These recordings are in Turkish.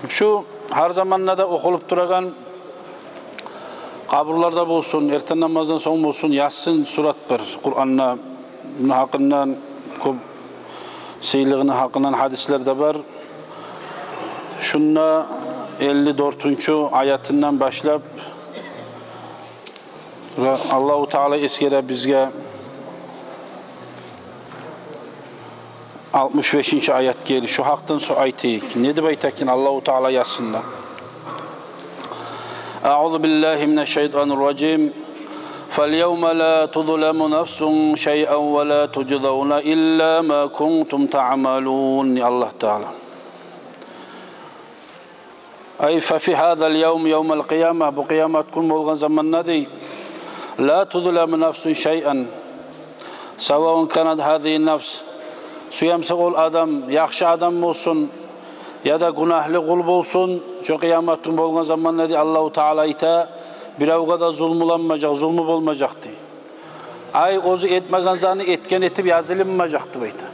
Şu her zamanlarda okulup duragan kaburlarda bolsun, erten namazdan soň bolsun, Yasin surat bir Kur'an'na hakkından köp seyliğini hakkından hadislerde var. Şunna 54. ayetinden başlap Allahu Teala eskere bizge 65. ayet geli. Şu haktan su aytayık. Ne deb aytakin Allahu Teala yazsınlar. A'udhu billahi mineşşeytanirracim. فَالْيَوْمَ لَا تُظْلَمُ نَفْسٌ شَيْئًا وَلَا تُجْزَوْنَ إِلَّا مَا كُنْتُمْ تَعْمَلُونَ Allah Teala. Ay فَفِي هَذَا الْيَوْمِ يَوْمَ الْقِيَامَةِ bu kıyamet günü bolgan zamanna dey. لَا تُظْلَمُ نَفْسٌ شَيْئًا سَوَاءٌ كَانَتْ هَذِهِ النَّفْسُ Suyamsa ol adam, yaxşı adam olsun ya da günahlı kul olsun. Şu kıyamet günü bolgan zamanna dey Allahu Teala ayta biravga da zulmulanmajak, zulmü bolmajaktı. Ay ozu etmegen zanı etken etip yazılınmajaktı bayta.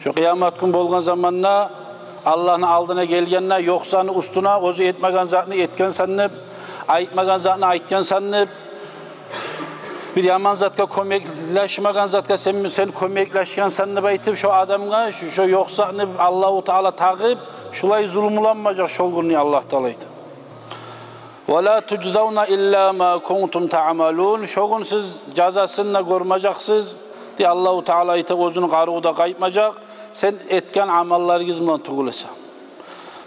Şu kıyamet günü bolgan zamanna Allah'ın aldına gelgenine yoksanı ustuna ozu etmegen zanı etken sanıp, aytmagan zanı aytken sanıp, bir yaman zatka kömekleşmegen zatka sen kömekleşken sanıp aytıp şu adamga şu yoksanı Allahu Teala tağıp şulay zulmulanmajak şol günü Allah Teala aytı. وَلَا تُجْزَوْنَ إِلَّا مَا كُنْتُمْ تَعْمَلُونَ Şoğun siz cazasını görmeyeceksiniz diye Allahu Teala ite özünü qarıqda qaytmajak. Sen etken amallarınız bilen tugulasa.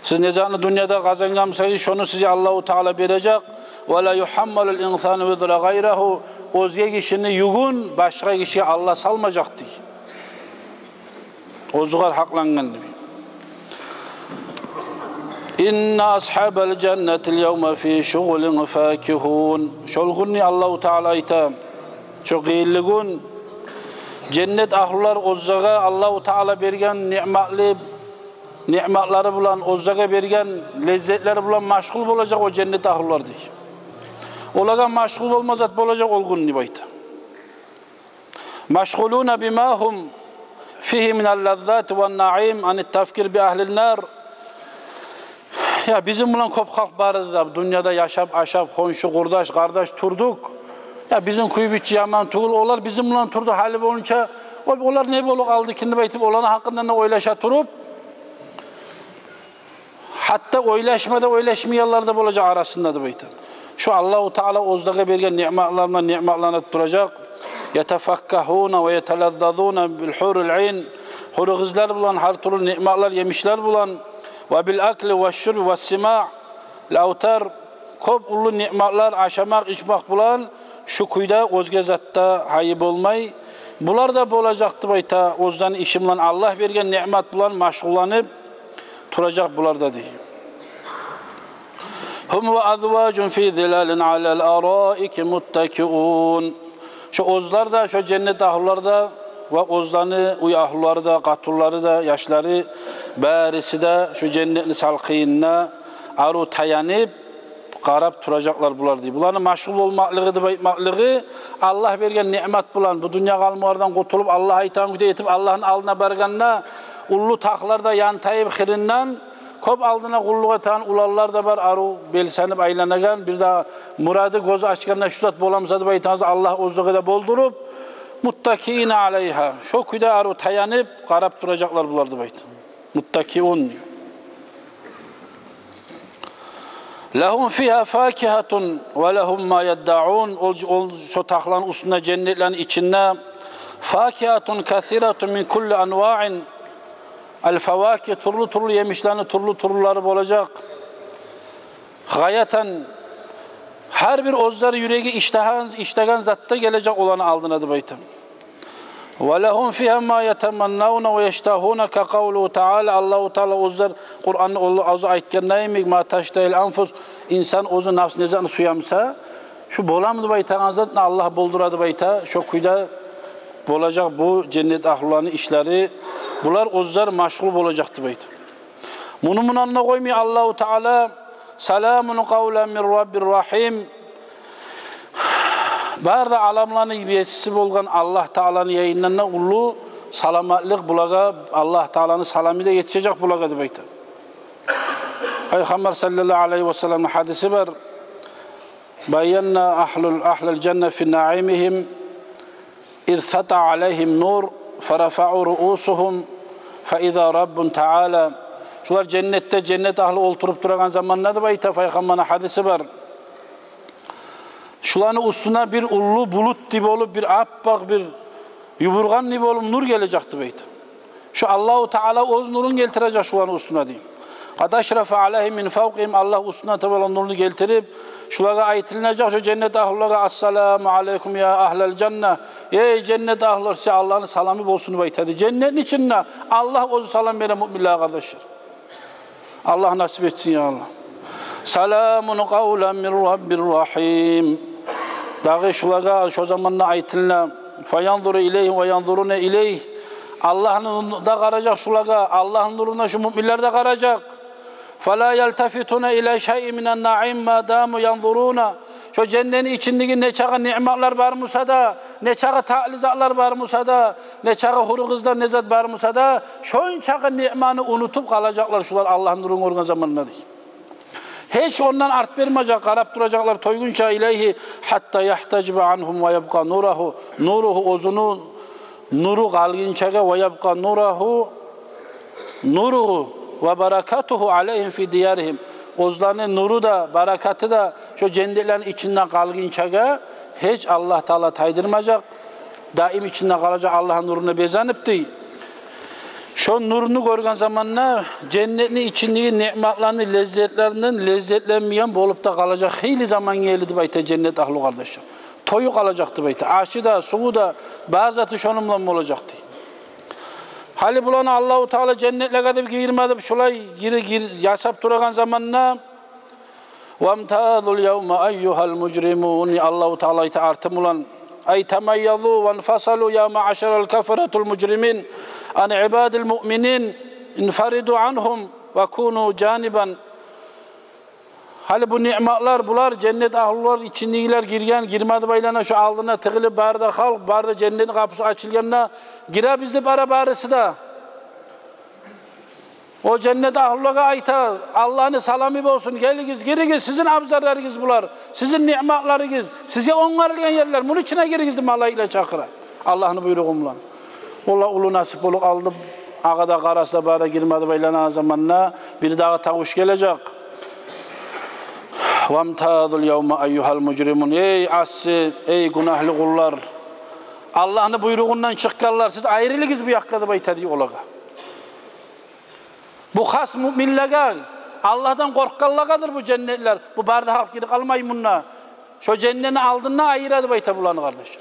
Siz nezanı dünyada kazangamsayız şonu size Allahu Teala verecek. وَلَا يُحَمَّلُ الْاِنْسَانُ وِذْرَ غَيْرَهُ Özge kişini yugun başka kişiye Allah salmayacaktı. Ozuğar haklangan gibi. İnna ashabal cennetil yevme fi şugulin fakihun. Şolgunni Allahu Teala ayta. Şu gıyilligun cennet ahlular ozzaga Allahu Teala bergen ni'matları bulan ozzaga bergen lezzetleri bulan maşgul olacak o cennet ahlular deyik. Olaga maşgul olmazat olacak olgunni bayta. Maşguluna bima hum fihi minel lezzati ven na'im anit tefkir bi ahlil nar. Ya bizim bulan köp halk barıdı da dünyada yaşap, aşap, konşu, kurdaş, kardeş turduk. Ya bizim kuyubitçi yaman tuğul, olar bizim bulan turdu hali olunca, olar ne bolu aldı kindi baytip, olana hakkında ne oylaşa turup, hatta oylaşmada oylaşmayanlar da olacak arasında da baytip. Şu Allahu Teala ozdaga bergen ni'matlanıp duracak. Yetefakkahuna ve yetelezzaduna bil hurul ayn. Huru kızlar bulan, her türlü ni'matlar yemişler bulan. Ve bil akli ve şurbi ve sima' l'avtar köp ulu ni'matlar aşamak içmek bulan şu kuyda özge zatta hayıb olmay bular da bolacaktı bayta ozdan işimlan Allah bergen ni'mat bulan maşgullanıp turacak bular da dey. Hum ve azvacun fi zilalin alel araiki muttakiun. Şu ozlar da şu cennet ahlular da ve ozdanı uy ahluları da katulları da yaşları bärisi de şu cennetin salqıyına aru tayanıp qarab turacaklar bular deyip. Bularını maşgul olmaklığı da baytmaklığı Allah bergen ni'mat bulan bu dünya kalmalardan kurtulup Allah'a itaat etip Allah'ın aldına barganına ullu taqlarda yantayıp xirinden köp aldına kulluğa tan ulallar da bar aru belsanıp aylanagan bir daha muradı göz açkanına şu zat bolamsa da baytanız Allah ozluğu da boldurup muttakiina aleyha. Şu kuyda aru tayanıp qarab duracaklar bulardı bayt. Muttakiun. Lahum fiha fakihatun ve lahum ma yedda'un. Şu taqlan üstüne cennetlerin içinde fakihatun kathiratun min kulli anva'in. El fawaki turlu yemişlerini turluları olacak. Gayeten her bir ozları yüreği iştagan zatta gelecek olanı aldın adı baytım. وَلَهُمْ فِيهَا مَا يَتَمَنَّوْنَ وَيَشْتَهُونَ كَقَوْلُهُ تَعَالَى Allahu Teala ozlar Kur'an'ı ağzı aytken neymek ma taştayil anfus insan ozu nafs nezanı suyamsa şu bolamdı bayta azatna Allah bolduradı bayta şu kuyda bolacak bu cennet ahlularının işleri bular ozlar maşgul olacaktı bayta. Bunu munanına koymuyor Allahu Teala selamun kavlen min Rabbir Rahim. Barda alamlarının besisi bolgan Allah Taala'nın yayınlarına ulu salamatlık bulaga, Allah Taala'nın salamı da yetişecek bulaga deb aytadi. Peygamber sallallahu aleyhi ve sellem'in hadisi var. Bayanna ahlul cennet fi naimihim iz sata aleyhim nur ferafa'u ru'usuhum fa iza Rabbun Teala. Şular cennette cennet ahli oturup durgan zamanlarda deb aytadi. Peygamber'in hadisi var. Şuların üstüne bir ullu bulut gibi olup bir appak bir yuburgan gibi olup nur gelecekti beyt. Şu Allahu Teala öz nurun geltirecek şuların üstüne diyeyim. Kad aşrafa aleyhim min fevkihim, Allah üstüne tabi nurunu geltirip şulara ayetilinecek şu cennet ahlulara assalamu aleykum ya ahlel cennet. Ey cennet ahlular size Allah'ın salamı bolsun beyt. Cennetin içinde Allah özü salam veren müminler kardeşler. Allah nasip etsin ya Allah. Selamun kavlen min Rabbir Rahim. Dağı şulara şu zamanla ayetiline fayanzuru ileyhi ve yanzurune ileyh. Allah'ın da karacak şulara, Allah'ın nuruna şu müminler de karacak. فَلَا يَلْتَفِتُونَ اِلَى شَيْءٍ مِنَ النَّعِيمِ مَا دَامُ يَنْظُرُونَ. Şu cennetin içindeki ne çağı nimetler var mısa da, ne çağı ta'lizatlar var mısa da, ne çağı huru kızlar nezat var mısa da, şoyun çağı nimetini unutup kalacaklar şular Allah'ın nurunu organ zamanına değil. Hiç ondan art vermeyecek, karab duracaklar toygunca ileyhi hatta yahtacibe anhum ve yabqa nurahu. Nuruhu ozunu, nuru kalginçaga ve yabqa nuruhu ve barakatuhu aleyhim fi diyarihim. Ozlarının nuru da, barakatı da şu cennetlerin içinden kalginçaga hiç Allah Teala taydırmayacak. Daim içinde kalacak Allah'ın nuruna bezanıptı. Şu nurunu görgen zamanla cennetin içindeki nimetlerini, lezzetlerinden lezzetlenmeyen bolup da kalacak. Heyli zaman geldi bayta cennet ahlu kardeşim. Toyu kalacaktı bayta. Aşı da, suğu da, bazatı şonumla olacaktı. Hali bulan Allah-u Teala cennetle kadar girmedi. Şulay yasap duragan zamanla وَمْتَاذُ الْيَوْمَ اَيُّهَا الْمُجْرِمُونَ Allah-u Teala'yı artım ulan ay temayyadu ve enfasalu ya ma'aşeral kaferetul mujrimin an ibadil mu'minin infaridu anhum ve kunu caniben. Hali bu nimetler bular cennet ahlular içindekiler girgen girmedi baylana şu aldığına tıkılıp barda halk barda cennetin kapısı açılganına gire bizde bara barısı da. O cennet ahlulara ayta Allah'ın salamı olsun geliniz giriniz sizin abzarlarınız bular sizin nimetleriniz size onlarlayan yerler bunun içine giriniz Allah ile çakıra Allah'ın buyruğumla Allah ulu nasip olup aldım ağada karasla bara girmedi baylana zamanla bir daha tavuş gelecek. Vamtadul yevme eyyuhal mucrimun. Ey assi, ey günahlı kullar. Allah'ın buyruğundan çıkkarlar. Siz ayrılığız bu yakkadı baytadi olaga. Bu has müminlere, Allah'tan korkallardır bu cennetler. Bu barda halk gidip kalmayın bununla. Şu cenneti aldığına ayıradı bayta bulanı kardeş.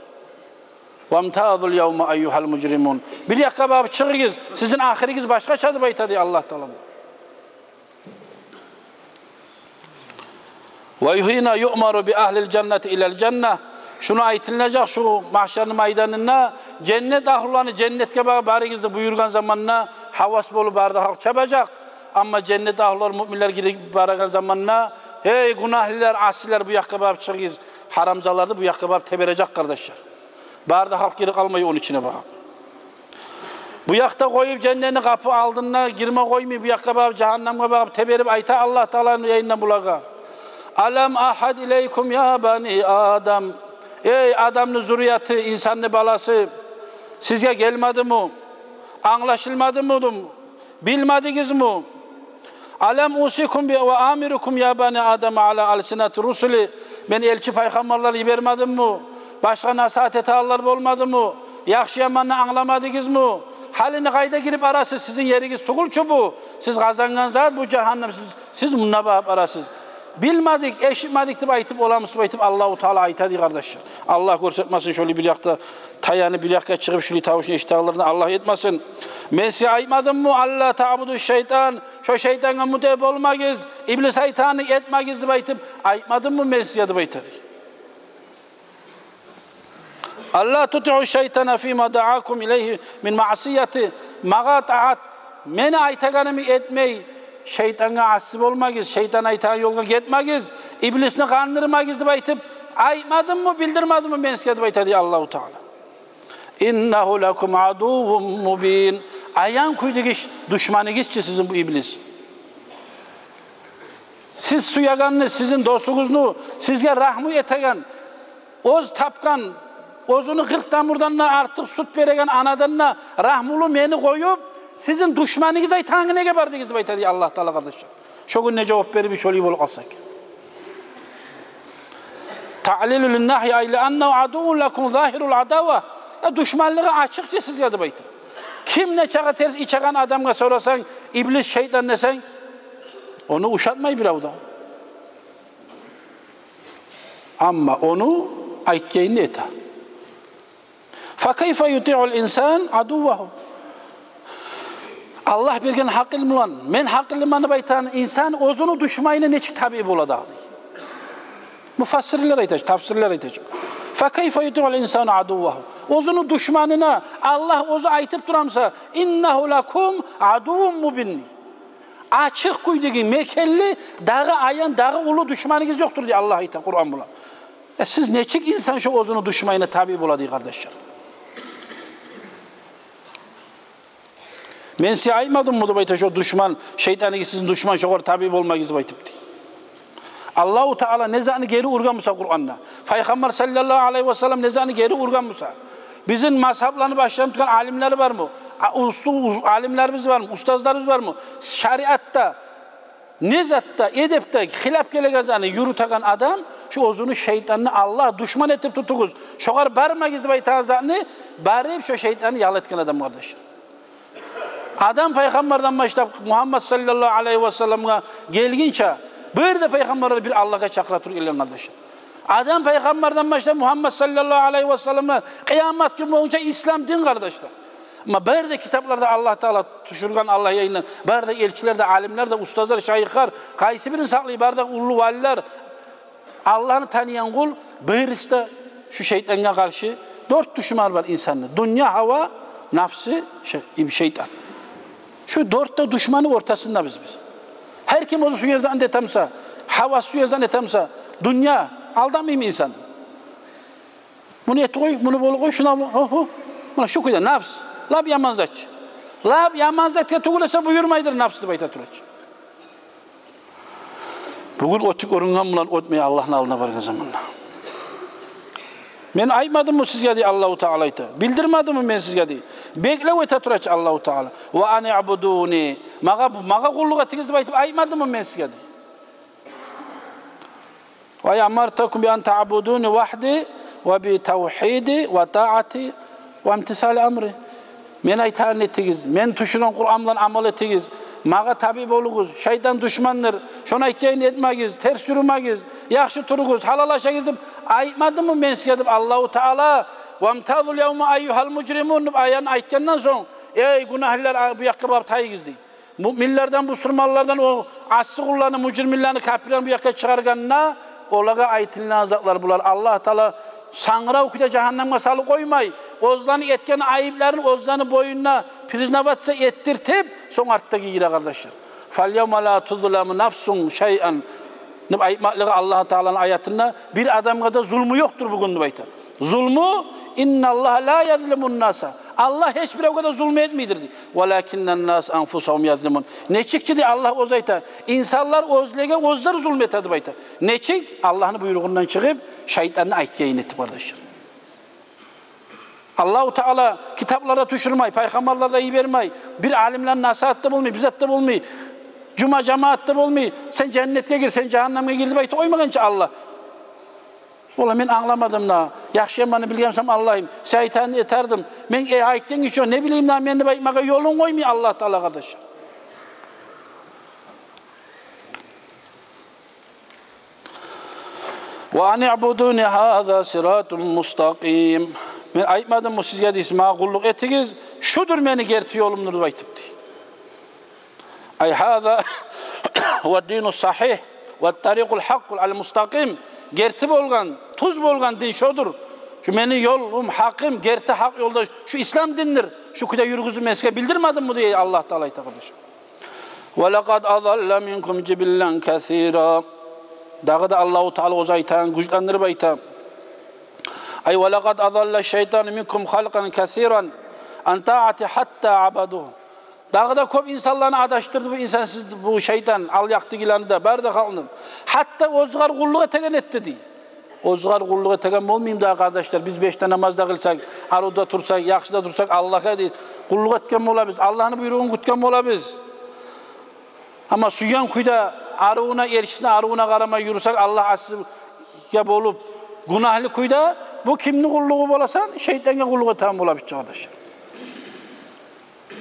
Vamtadul yevme eyyuhal mucrimun. Bir yakka babı çıkırız. Sizin ahiriniz başka çadı baytadi Allah Teala. Ve yuhina yu'maru bi ahlil cenneti ilel cenneh. Şunu ayetilecek şu mahşerin meydanına cennet ahlularını cennetke barigizde buyurgan zamanına havas bolu barda halk çabacak. Ama cennet ahlular müminler girip baragan zamanına hey günahliler asiler bu yakka bab çıkız haramzalarda bu yakka bab teberecek kardeşler. Barda halk girip kalmayı onun içine bak. Bu yakta koyup cennetin kapı aldığına girme koymuyor bu yakka bab cehenneme bab teberip ayta Allah Teala'nın yayından bulaga. Alem ahad ileykum ya bani Adam. Ey Adam'ın zürriyeti, insanın balası. Size gelmedi mi? Anlaşılmadı mı? Bilmediniz mi? Alem usikum ve amirukum ya bani Adam ala alsinati rusuli. Ben elçi peygamberleri vermedim mi? Başka nasihat etalar olmadı mı? Yaxşı yamanını anlamadınız mı? Halini kayda girip arası sizin yeriniz tukul çubuğu. Siz kazangan zat bu cehennem. Siz bununla arasız. Bilmedik, eşitmedik de aytıp olamız aytıp Allah-u Teala aytadı kardeşler. Allah görsetmesin şöyle bir yakta tayanı bir yakta çıkıp şöyle tavuşun eşitağlarını Allah etmesin. Mesih aytmadın mı Allah ta'budu şeytan, şu şeytana müdeb olmayız, iblis şeytanı etmeyiz de aytıp aytmadın mı Mesih'e de aytadı. Allah tutu'u şeytana fîmâ da'akum ileyhi min ma'siyeti mağa ta'at meni aytaganımı etmeyi şeytana asip olmagiz, şeytan aytan yolga gitmagiz, iblisni kandırmagiz deb aytıp, aytmadım mı, bildirmadım mı men sizge deb aytadi Allahu Teala. İnnehu lekum aduvun mubin. Ayan kuyduğunuz düşmanınızçı sizin bu iblis. Siz suyaganını, sizin dostuğuzunu, sizge rahmı etegen, oz tapkan, ozunu 40 tamurdan artık süt beregen anadanna rahmulu meni koyup, sizin düşmanınız aytanı nege bardınız deb aytadi Allah Teala kardeşler. Şu gün ne cevap verip şöyle bol alsak. Ta'lilu lin-nahyi ay li'annahu aduvun lekum zahirul adava. Düşmanlığı açıkça sizge deb aytadi. Kim ne çağa ters içegan adamga sorasan, iblis şeytan desen, onu uşatmay bir avda. Ama onu aytgeyini eta. Fakayfa yuti'ul insan aduvahu. Allah bergen hak ilmi ulan, men hak ilmini baytan insan ozunu düşmayına neçik tabi boladı. Mufassirler aytacak, tafsirler aytacak. Fakayfa yuti'ul insan aduvahu. Ozunu düşmanına Allah ozu aytıp duramsa, innehu lakum aduvun mubin. Açık kuyduğun mekelli, dağı ayan, dağı ulu düşmanınız yoktur diye Allah ayta Kur'an bula. Siz neçik insan şu ozunu düşmayına tabi boladı kardeşler. Men size aytmadım mı bayta şu düşman, şeytanı sizin düşman şoğur tabi olmanızı baytıp diye. Allahu Teala nezani geri urganmısa Kur'an'da. Peygamber sallallahu aleyhi ve sellem nezani geri urganmısa. Bizim mazhablarını başlayan tutan alimleri var mı? Alimlerimiz var mı? Ustazlarımız var mı? Şariatta, nezatta, edepte, hilaf gelegazanı yürüten adam, şu ozunu şeytanını Allah düşman etip tutukuz. Şoğar barmagiz baytazanı, barib şu şeytanı yalatken adam kardeşler. Adam peygamberden başlayıp Muhammed sallallahu aleyhi ve sellem'e gelginçe bir de peygamberler bir Allah'a çakratır gelen kardeşler. Adam peygamberden başlayıp Muhammed sallallahu aleyhi ve sellem'e kıyamet günü boyunca İslam din kardeşler. Ama bir de kitaplarda Allah Teala tuşurgan Allah yayınlar, bir de elçiler de, alimler de, ustazlar, şayıklar, kaysi birini saklayıp, bir de ulu valiler, Allah'ını tanıyan kul, birisi de şu şeytana karşı 4 düşman var insanın. Dünya, hava, nafsi, şeytan. Şu 4 de düşmanın ortasında biz. Her kim onu suya zan etemse, hava suya zan etemse, dünya aldamayayım insan. Bunu et koy, bunu bol koy, şuna buna şu kuyda nafs, lab yamanzaç. Lab yamanzaçka tuğulasa buyurmaydır nafsını bayta turaç. Bugün otik orungan bulan otmaya Allah'ın alına barga zamanla. Men aytmadım mı sizge diye Allahu Teala ayta. Bildirmedim mi men sizge diye. Bekle ve taturaç Allahu Teala. Ve ane abuduni. Maga kulluğa tigizip aytıp aytmadım mı men sizge diye. Ve amartakum bi an ta'buduni vahdi ve bi tevhidi ve ta'ati ve imtisali amri. Men aytan ettigiz, men tuşuran Kur'an'dan amal ettigiz. Maga tabi boluguz, şeytan düşmandır. Şuna aytgeyin etmegiz, ters yürümegiz, yaxşı turuguz, halalaşagiz deb aytmadım mı men sizge deb Allahu Teala "Vamtazul yevme eyyuhal mucrimun" deb ayan aytgandan soň ey günahlar bu yakka barıp taýygiz diýdi. Müminlerden, musulmanlardan o asy kullarny, mucrimlerni, kafirlerni bu yakka çıkarganna olaga aytilen azaplar bular. Allah Teala sangra okuyda cehenneme salı koymay, ozlanı etken ayıpların ozlanı boyunna priznavatsa ettirtip son arttaki gire kardeşler. فَالْيَوْمَ لَا تُظْلَمُ نَفْسٌ شَيْئًا ayıpmaklığı Allah Teala'nın ayetinde bir adamga da zulmü yoktur bugün bayta. Zulmü inna Allah la yazlimun nasa. Allah hiçbir o kadar zulmü etmiyordur. Velakinnen nas enfusahum yazlimun. Neçikçi di Allah ozayta. İnsanlar ozlege ozlar zulmetedi bayta. Neçik Allah'ın buyruğundan çıkıp şeytanını aytgeyin etti kardeşler. Allah-u Teala kitaplarda tuşurmay, peygamberlerde iyi vermay, bir alimlerin nasihatte bulmuyor, bizatte bulmuyor. Cuma cemaatte bulmuyor. Sen cennete gir, sen cehenneme girdi bayta oymagança Allah. Ola men anlamadım da. Yaxşı bana bilgemsem Allah'ım. Şeytanı eterdim. Men aytken geçiyor. Ne bileyim da meni baytmaga yolun koymuyor Allah Teala kardeşler. Ve an i'buduni hâzâ sirâtun mustakim. Men aytmadım mı sizge isma kulluk ettigiz. Şudur meni gerti yolumdur baytıptı. Ay hâzâ ve dinu sahih ve tariqul haqqul al mustakim. Gerti bolgan, tuz bolgan din şodur. Şu meni yolum hakim, gerti hak yolda şu İslam dindir. Şu kuda yürgüzü meske bildirmedim mi diye Allah Teala ayta kardeşim. وَلَقَدْ أَضَلَّ مِنْكُمْ جِبِلًّا كَثِيرًا. Dağı da Allah-u Teala o zaytan güçlendirip ayta. Ay وَلَقَدْ أَضَلَّ الشَّيْطَانُ مِنْكُمْ خَلْقًا كَثِيرًا أَنْ تَعَتِ حَتَّى عَبَدُهُ. Dağı da köp insanlarını adaştırdı bu insansız bu şeytan al yaktı gilanı da berde kalınıp. Hatta ozgar kulluğa tegen etti diye. Ozgar kulluğa tegen olmayayım daha kardeşler. Biz 5'te namazda kılsak, aruda tursak, yakşıda dursak Allah'a değil. Kulluğa etken olabiliriz. Allah'ın buyruğunu gütken olabiliriz. Ama suyan kuyda arığına erişine, arığına karama yürüsek Allah asıya olup günahlı kuyda bu kimli kulluğu olasan şeytana kulluğa tam olabilir kardeşler.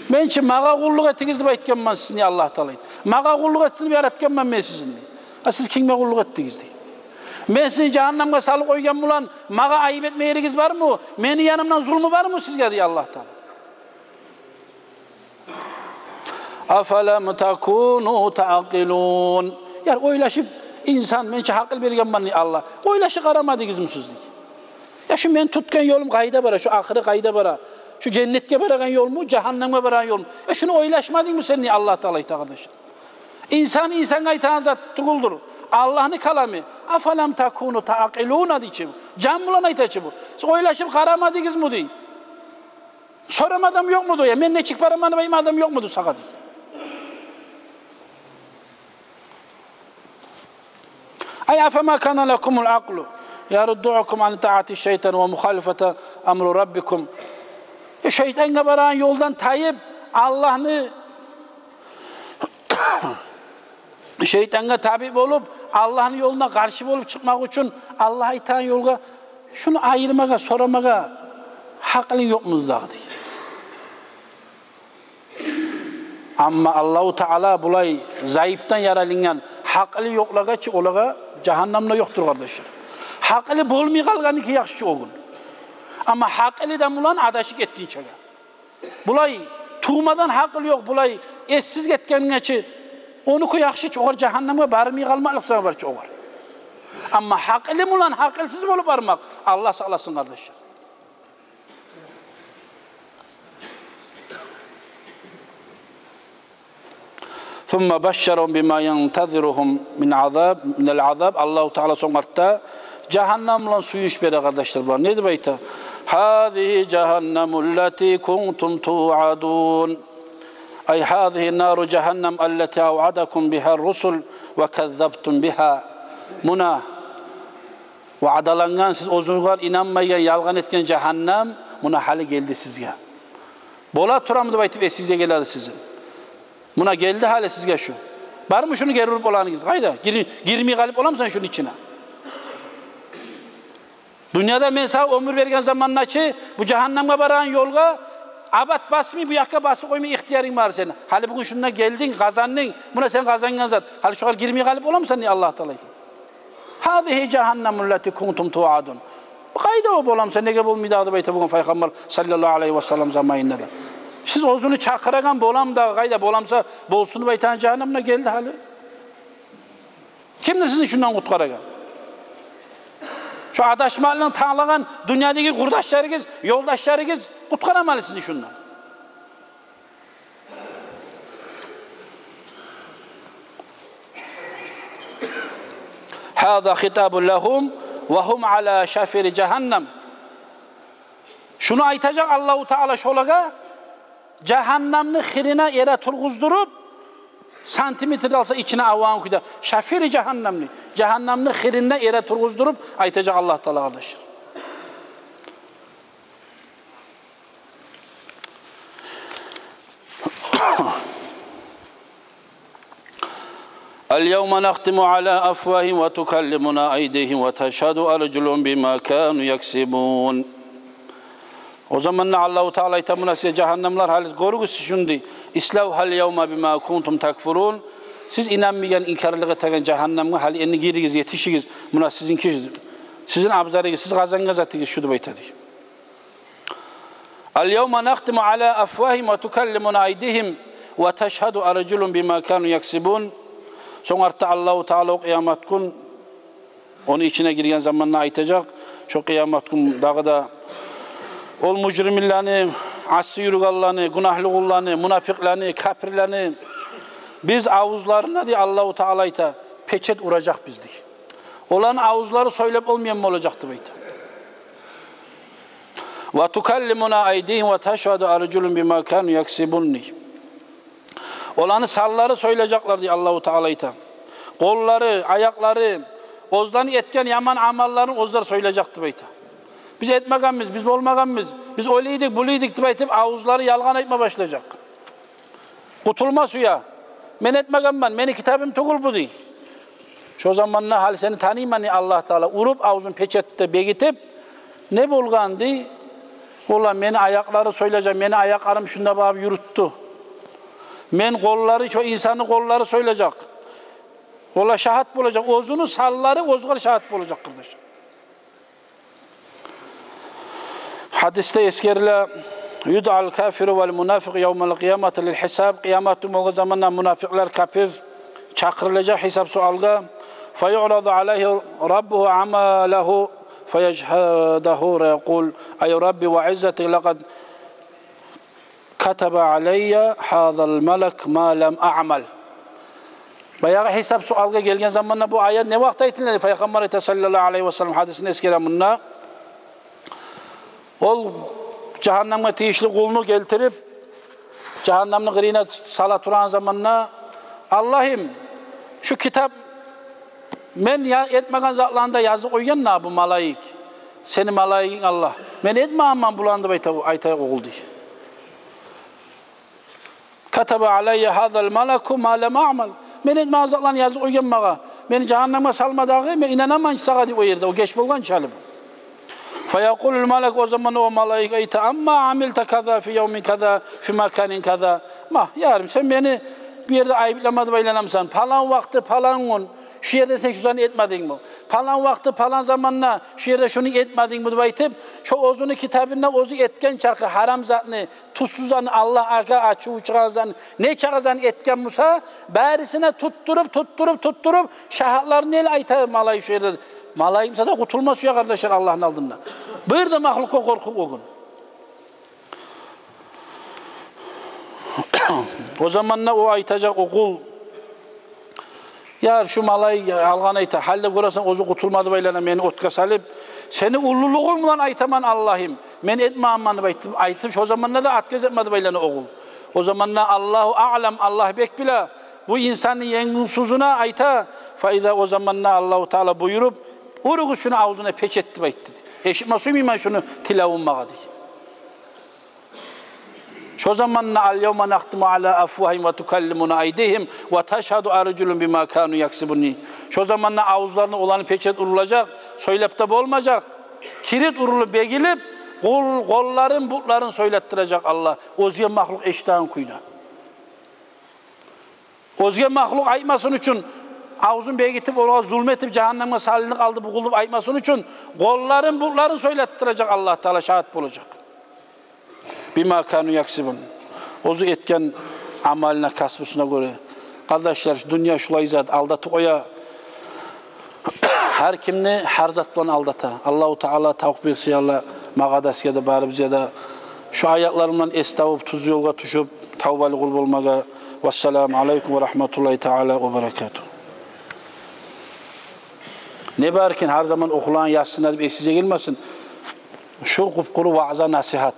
Men için mağa kulluk ettiğinizi aytken ben sizni Allah Teala. Mağa kulluk etsin bir yaratken ben sizni. Siz kimge kulluk ettiğinizi? Men sizni cehenneme salıp koygan bulan mağa ayıp etme yeriniz var mı? Meni yanımdan zulmü var mı sizge diye Allah Teala. Afelem takunu ta'qilun. Yani oylaşıp insan men için akıl bergen ben Allah. Oylaşıp aramadınız mı siz? Ya şu men tutkan yolum kayda bara, şu ahire kayda bara. Şu cennetke baragan yol mu, cehenneme baragan yol mu? Şunu oylaşmadın mı sen niye Allah Teala'yı kardeşler? İnsan insana itaat zat tuğuldur. Allah'ın kalamı. Afalam takunu ta'qiluna diye bu. Can bulana itaçı bu. Siz oylaşıp karamadınız mı diye. Soram adam yok mu diye. Men ne çık paramanı bayım adam yok mu diye saka diye. Ay afema kana lekumul aklu. Yaruddu'ukum an ta'ati şeytan ve muhalifete amru rabbikum. Şeytana varan yoldan tayip Allah'ını şeytana tabi olup Allah'ın yoluna karşı olup çıkmak için Allah'a itaat yolga şunu ayırmaga, soramaga hakkın yok mu dağı? Ama Allah-u Teala bulay zayıftan yaralingan hakkı yoklaga ki olaga cehennemde yoktur kardeşler. Hakkı bulmay kalgan ki yaxşı oğun. Ama hakkıdan bulan adaşık etkin çaga. Bulay tuğmadan hakkı yok, bulay etsiz getkenine ki onu ku yaxşı çoğar cehenneme barmay kalmaklık sana var çoğar. Ama hakkı bulan hakkısız olup varmak Allah sağlasın kardeşler. ثُمَّ بَشَّرُهُمْ بِمَا يَنْتَظِرُهُمْ مِنَ الْعَذَابِ. Allah-u Teala sonartta cehennemle suyu işbere kardeşler var. Ne diyor? هَذِهِ جَهَنَّمُ الَّتِي كُنْتُمْ تُوعَدُونَ. Ay هَذِهِ نَارُ جَهَنَّمْ الَّتِي أَوْعَدَكُمْ بِهَا الرُّسُلُ وَكَذَّبْتُمْ بِهَا. Buna vaadalangan siz ozulgar inanmayan, yalgan etken cehennem buna hali geldi sizge. Bola turamdı baytıp size geldi sizin. Buna geldi hali sizge şu. Var mı şunu geri vurup olanınız? Hayda girmeyi galip olamsan şunun içine. Dünyada men sana ömür vergen zamanla ki bu cehenneme varan yolga abat basmay bu yakka bası koymay ihtiyarın var senin. Hali bugün şuna geldin, kazandın. Buna sen kazangan zat. Hali şu kadar girmeyi galip olamsan niye Allah Teala'ydı? Hâzihi cehennemul lati kuntum tu'adun. Hayda o bolamsa nege bolmaydı bayta bugün Peygamber sallallahu aleyhi ve sellem zamanında da. Siz ozunu çakıragan bolam da hayda bolamsa bolsunu baytan cehennemine geldi hali. Kimdir sizin şundan kutkaragan? Şu adaşmalının tanılan dünyadaki kurdaşlarınız, yoldaşlarınız kutkaramalı sizi şundan. Hâzâ hitâbun lehum ve hum alâ şafiri cehennem. Şunu aytacak Allah-u Teala şolaga cehennemni xirine yere turguzdurup santimetre alsa içine avan kuyda. Şafiri cehennemni. Cehennemni xirine yere turguzdurup aytacak Allah Teala kardeşler. اليوم نختم على أفواههم وتكلمنا أيديهم وتشهد أرجلهم بما كانوا يكسبون. O zaman Allah-u Teala itamına size cehennemler halis gorgus şundi. İslav hal yevma bima kuntum takfurun. Siz inanmayan inkarlığa tegen cehennemge hal enni girigiz yetişigiz. Buna sizinki sizin abzarıgiz siz kazangan zatıgiz şudu baytadı. Al yevma nakhtimu ala afwahihim ve tukallimuna aydihim ve teşhadu arculun bima kanu yaksibun. Sonarta Allah-u Teala kıyamet gün onun içine girgen zamanına aytacak. Şu kıyamet gün dağda ol mücrimlerini, asi yürügallarını, günahlı kullarını, münafıklarını, kafirlerini Biz avuzlarına diye Allah-u Teala ite peçet uracak bizdik. Olan avuzları söylep olmayan mı olacaktı beyte? Ve tukallimuna aydihim ve teşhadu arculun bima kanu yaksibunni. Olanı salları söyleyecekler diye Allah-u Teala ite. Kolları, ayakları, ozdan etken yaman amalların ozlar söyleyecekti beyte. Biz etmeganmiz, biz olmaganmiz, biz öyleydik, buluydik deyip avuzları yalgan etme başlayacak. Kutulma suya. Men etmeganman, meni kitabım tukul bu değil. Şu zamanla hal seni tanıymanı Allah Teala urup avuzun peçette begitip ne bulgan di? Ola meni ayakları söyleyeceğim, meni ayaklarım şunda bağıb yürüttü. Men kolları, şu insanın kolları söyleyecek. Ola şahat bulacak, ozunu salları ozgar şahat bulacak kardeşim. Hadiste eskerle yud'al kafiru vel munafiq yevmel kıyamati lil hisab. Kıyamet olduğu zamanla münafıklar kafir çakırılacak hesap sualga. Feyu'radu aleyhi rabbuhu amalehu feyechhadehu ve yekul ey rabbi ve izzeti lekad kataba aleyye hadal melek ma lem a'mal. Bayağı hesap sualga gelgen zamanla bu ayet ne vakit ayetilen Peygamber sallallahu aleyhi ve sellem hadisini eskeramınla ol cehenneme teyişli kulunu getirip cehennemni gırine sala turan zamanla Allah'ım şu kitap men ya etmegen zatlarında yazı koygan na bu malayik seni malayikin Allah men etme amman bulandı aytaya oğuldu kataba aleyye hadal meleku ma lem a'mal men etme zatlarını yazı koygan mağa beni cehenneme salmadağı men inanaman sağa di o yerde o geç bolgan çalıp فَيَقُولُ الْمَلَكُ o zaman o malaik eyte amma amilta kaza fi yevmin kaza fi makanin kaza. Yarım sen beni bir yerde ayıplamadı baylanamsan. Falan vakti falan gün şu yerde sen şunu etmedin mi? Falan vakti falan zamanla şu yerde şunu etmedin mi deyip şu ozunu kitabında ozu etken çarkı haram zatını tuzsuzan Allah aka açı uçuran ne çağızan etken Musa bärisine tutturup şahatlar neyle ayta malaik şu yerde. Malayimsa da kutulma suya kardeşler Allah'ın aldığında. Bir de mahluka korku o gün. O zamanla o aytacak o kul. Yar şu malayı algan ayta. Halde görürsen ozu kutulmadı baylana beni otka salıp. Seni ulluluğumdan aytaman Allah'ım. Men etme ammanı aytım. O zamanla da atkez etmedi baylana o kul. O zamanla Allahu a'lem Allah bekbila. Bu insanın yengusuzuna ayta. Faida o zamanla Allahu Teala buyurup uruğu şunu ağzına peçetti bayıttı. Eşitme suymayman şunu tilavunmağa diye. Şu zamanla al-yevme nahtimu ala afvahim ve tukallimuna aydihim ve teşhadu arculun bima kanu yaksibuni. Şu zamanla ağızlarına olan peçet urulacak, söylep de olmayacak. Kirit urulu begilip, kolların, butların söylettirecek Allah. Ozge mahluk eştağın kuyuna. Ozge mahluk aymasın için ağzın bey gitip ona zulmetip cehenneme salini kaldı bu kulup aymasın için kolların butların söylettirecek Allah Teala şahit olacak. Bima kanu yaksibun. Ozu etken amaline kasbısına göre. Kardeşler dünya şulay zat aldatı koya. Her kimni her zat bilen aldata. Allahu Teala tavuk bilsi Allah mağadasiye de bari bize de şu ayaklarımdan estavıp tuz yolga tuşup tavbalı kul olmaga. Vesselamu aleyküm ve rahmetullahi teala ve berekatuhu. Ne barkin her zaman okulan yazsın edip esize gelmesin. Şu kupkuru vaaz'a nasihat.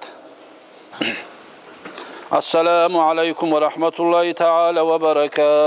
Esselamu aleyküm ve rahmetullahi teala ve berekatuhu.